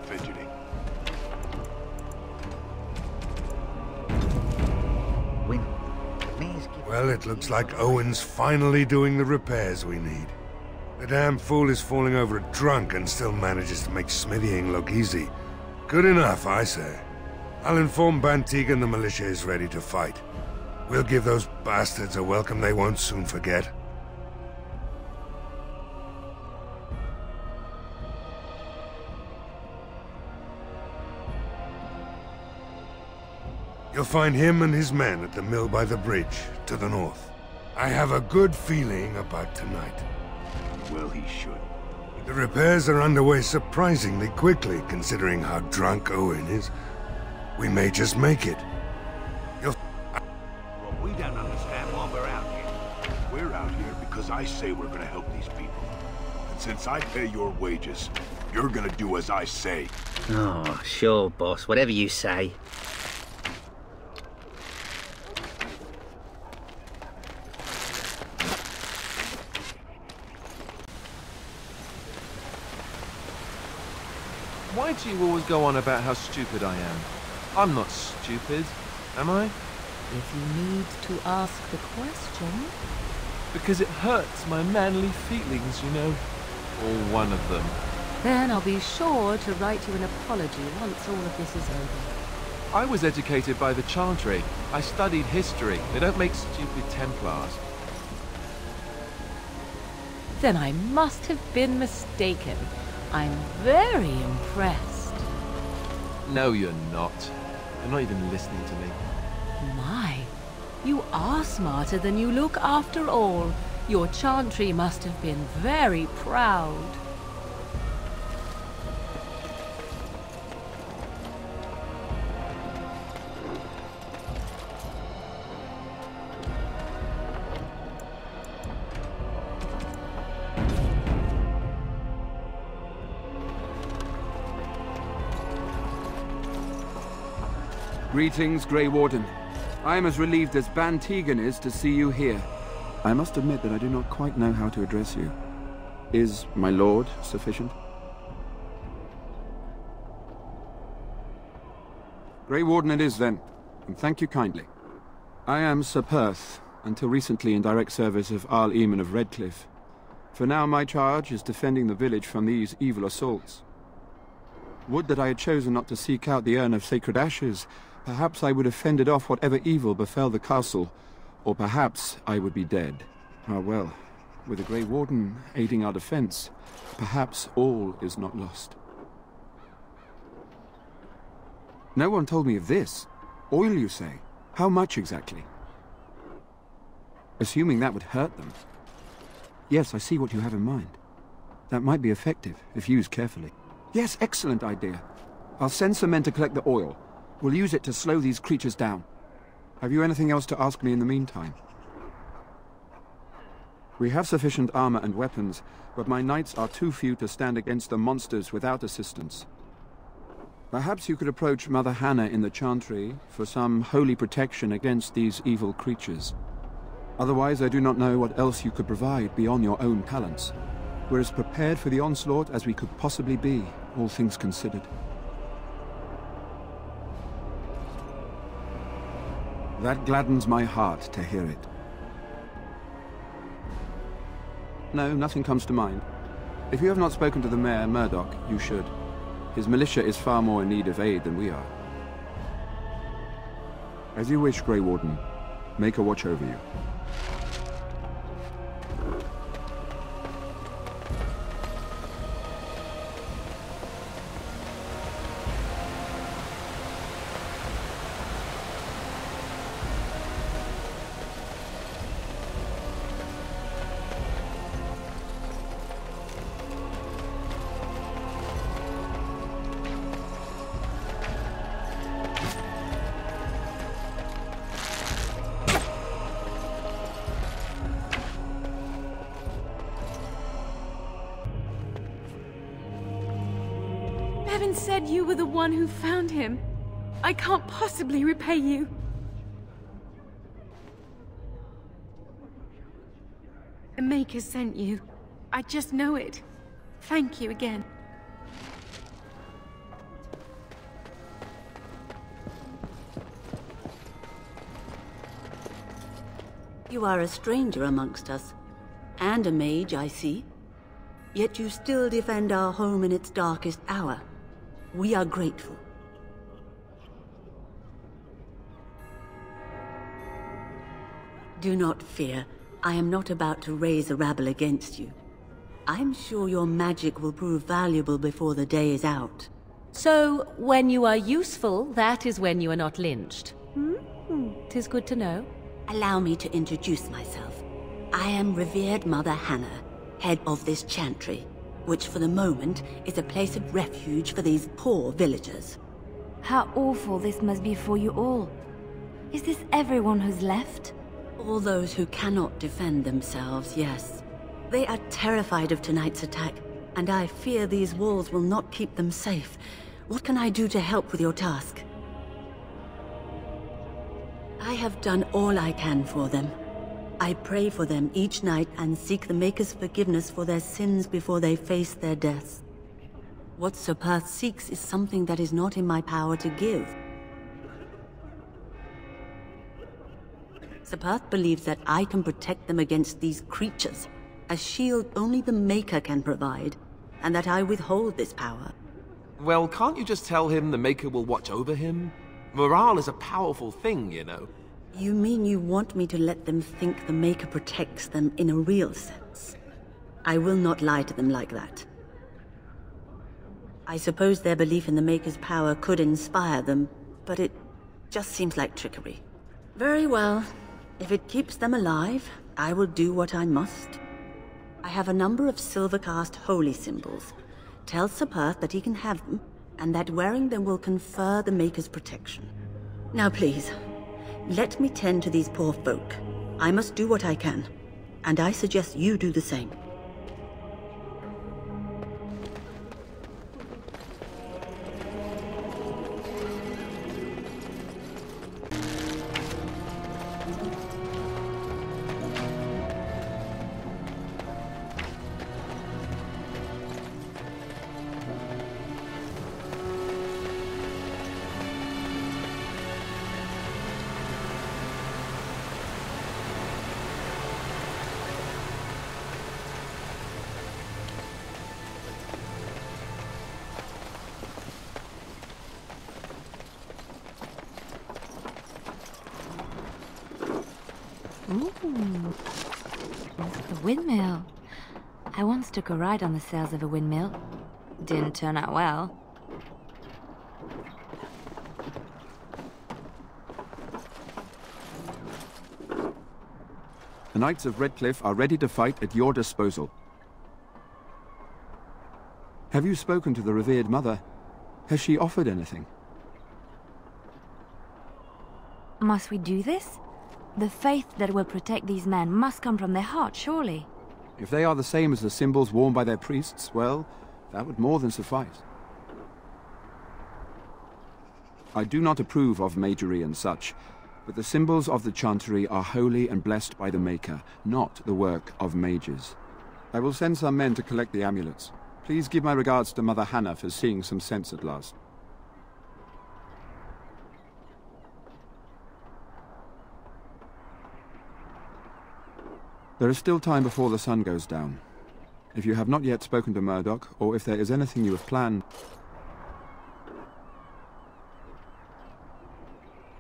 fidgeting. Well, it looks like Owen's finally doing the repairs we need. The damn fool is falling over drunk and still manages to make smithying look easy. Good enough, I say. I'll inform Bantigan the militia is ready to fight. We'll give those bastards a welcome they won't soon forget. You'll find him and his men at the mill by the bridge, to the north. I have a good feeling about tonight. Well, he should. The repairs are underway surprisingly quickly, considering how drunk Owen is. We may just make it. Well, we don't understand why we're out here. We're out here because I say we're gonna help these people. And since I pay your wages, you're gonna do as I say. Oh, sure, boss. Whatever you say. Why do you always go on about how stupid I am? I'm not stupid, am I? If you need to ask the question... Because it hurts my manly feelings, you know. Or one of them. Then I'll be sure to write you an apology once all of this is over. I was educated by the chantry. I studied history. They don't make stupid Templars. Then I must have been mistaken. I'm very impressed. No, you're not. You're not even listening to me. My, you are smarter than you look after all. Your chantry must have been very proud. Greetings, Grey Warden. I am as relieved as Bantigan is to see you here. I must admit that I do not quite know how to address you. Is my lord sufficient? Grey Warden it is then, and thank you kindly. I am Ser Perth, until recently in direct service of Arl Eamon of Redcliffe. For now my charge is defending the village from these evil assaults. Would that I had chosen not to seek out the urn of sacred ashes. Perhaps I would have fended off whatever evil befell the castle, or perhaps I would be dead. Ah well, with the Grey Warden aiding our defense, perhaps all is not lost. No one told me of this. Oil, you say? How much exactly? Assuming that would hurt them. Yes, I see what you have in mind. That might be effective, if used carefully. Yes, excellent idea. I'll send some men to collect the oil. We'll use it to slow these creatures down. Have you anything else to ask me in the meantime? We have sufficient armor and weapons, but my knights are too few to stand against the monsters without assistance. Perhaps you could approach Mother Hannah in the chantry for some holy protection against these evil creatures. Otherwise, I do not know what else you could provide beyond your own talents. We're as prepared for the onslaught as we could possibly be, all things considered. That gladdens my heart to hear it. No, nothing comes to mind. If you have not spoken to the Mayor, Murdoch, you should. His militia is far more in need of aid than we are. As you wish, Grey Warden. Make a watch over you. Bevan said you were the one who found him. I can't possibly repay you. The Maker sent you. I just know it. Thank you again. You are a stranger amongst us, and a mage, I see. Yet you still defend our home in its darkest hour. We are grateful. Do not fear. I am not about to raise a rabble against you. I'm sure your magic will prove valuable before the day is out. So, when you are useful, that is when you are not lynched. 'Tis good to know. Allow me to introduce myself. I am revered Mother Hannah, head of this chantry, which for the moment is a place of refuge for these poor villagers. How awful this must be for you all. Is this everyone who's left? All those who cannot defend themselves, yes. They are terrified of tonight's attack, and I fear these walls will not keep them safe. What can I do to help with your task? I have done all I can for them. I pray for them each night and seek the Maker's forgiveness for their sins before they face their deaths. What Ser Perth seeks is something that is not in my power to give. Ser Perth believes that I can protect them against these creatures, a shield only the Maker can provide, and that I withhold this power. Well, can't you just tell him the Maker will watch over him? Morale is a powerful thing, you know. You mean you want me to let them think the Maker protects them in a real sense? I will not lie to them like that. I suppose their belief in the Maker's power could inspire them, but it just seems like trickery. Very well. If it keeps them alive, I will do what I must. I have a number of silver-cast holy symbols. Tell Ser Perth that he can have them, and that wearing them will confer the Maker's protection. Now please, let me tend to these poor folk. I must do what I can, and I suggest you do the same. Ooh, the windmill. I once took a ride on the sails of a windmill. Didn't turn out well. The Knights of Redcliffe are ready to fight at your disposal. Have you spoken to the revered mother? Has she offered anything? Must we do this? The faith that will protect these men must come from their heart, surely. If they are the same as the symbols worn by their priests, well, that would more than suffice. I do not approve of magery and such, but the symbols of the chantry are holy and blessed by the Maker, not the work of mages. I will send some men to collect the amulets. Please give my regards to Mother Hannah for seeing some sense at last. There is still time before the sun goes down. If you have not yet spoken to Murdoch, or if there is anything you have planned...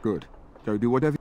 Good. Go do whatever...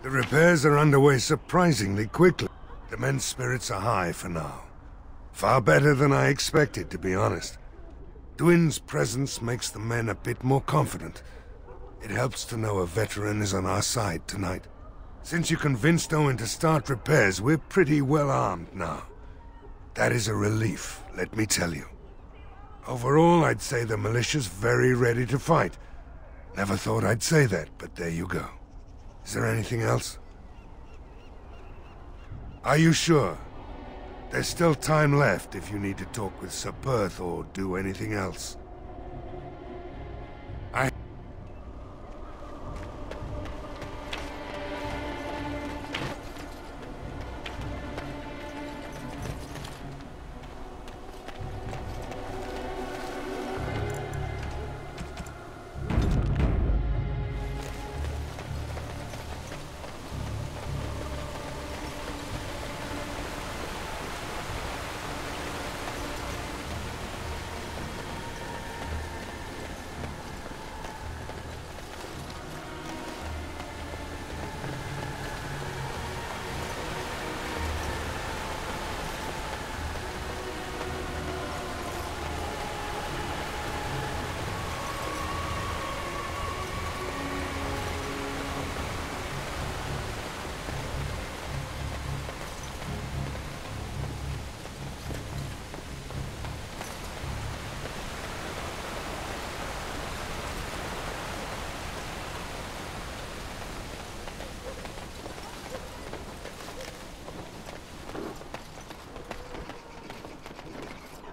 The repairs are underway surprisingly quickly. The men's spirits are high for now. Far better than I expected, to be honest. Dwin's presence makes the men a bit more confident. It helps to know a veteran is on our side tonight. Since you convinced Owen to start repairs, we're pretty well armed now. That is a relief, let me tell you. Overall, I'd say the militia's very ready to fight. Never thought I'd say that, but there you go. Is there anything else? Are you sure? There's still time left if you need to talk with Ser Perth or do anything else.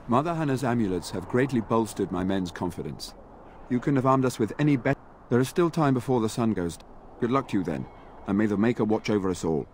Mother Hannah's amulets have greatly bolstered my men's confidence. You couldn't have armed us with any better. There is still time before the sun goes. Good luck to you then, and may the Maker watch over us all.